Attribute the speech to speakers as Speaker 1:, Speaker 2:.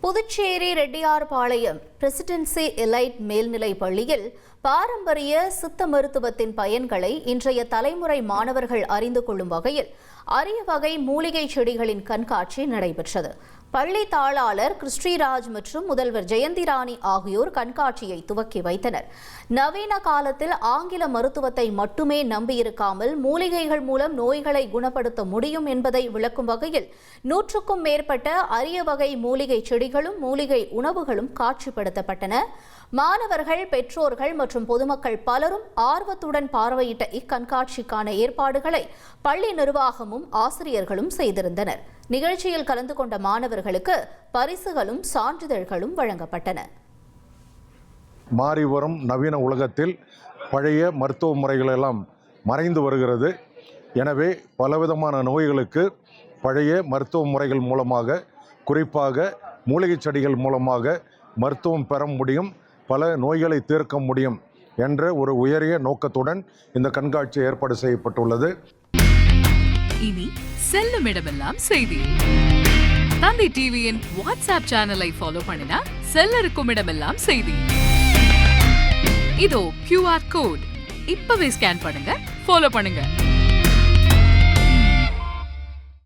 Speaker 1: Puducherry Reddiarpalayam presidency elite மேல்நிலை பள்ளியில் பாரம்பரிய சித்த மருத்துவத்தின் பயன்களை இன்றைய தலைமுறை மாணவர்கள் அறிந்து கொள்ளும் வகையில் அரிய வகை மூலிகை செடிகளின் கண்காட்சி நடைபெற்றது. பள்ளி தாளாளர் கிறிஸ்டிராஜ் மற்றும் முதல்வர் ஜெயந்திராணி ஆகியோர் கண்காட்சியை துவக்கி வைத்தனர். நவீன காலத்தில் ஆங்கில மருத்துவத்தை மட்டுமே நம்பியிருக்காமல் மூலிகைகள் மூலம் நோய்களை குணப்படுத்த முடியும் என்பதை விளக்கும் வகையில் 100க்கும் மேற்பட்ட அரிய வகை மூலிகை செடிகளும் மூலிகை உணவுகளும் காட்சிப்படுத்தப்பட்டன. மாணவர்கள், பெற்றோர்கள் மற்றும் பொதுமக்கள் பலரும் ஆர்வத்துடன் பார்வையிட்ட இக்கண்காட்சிக்கான ஏற்பாடுகளை பள்ளி நிர்வாகமும் ஆசிரியர்களும் செய்திருந்தனர். நிகழ்ச்சியில் கலந்து கொண்ட மாணவர்களுக்கு பரிசுகளும் சான்றிதழ்களும் வழங்கப்பட்டன.
Speaker 2: மாறி வரும் நவீன உலகத்தில் பழைய மருத்துவ முறைகள் எல்லாம் மறைந்து வருகிறது. எனவே பலவிதமான நோய்களுக்கு பழைய மருத்துவ முறைகள் மூலமாக, குறிப்பாக மூலிகை செடிகள் மூலமாக மருத்துவம் பெற முடியும், பல நோய்களை தீர்க்க முடியும் என்ற ஒரு உயரிய நோக்கத்துடன் இந்த கண்காட்சி ஏற்பாடு செய்யப்பட்டுள்ளது.
Speaker 3: இனி செல்லும் இடமெல்லாம் செய்தி. தந்தி டிவியின் வாட்ஸ்அப் சேனலை ஃபாலோ பண்ணினா செல்ல இருக்கும் இடமெல்லாம் செய்தி. இதோ QR கோட் இப்பவே ஸ்கேன் பண்ணுங்க, ஃபாலோ பண்ணுங்க.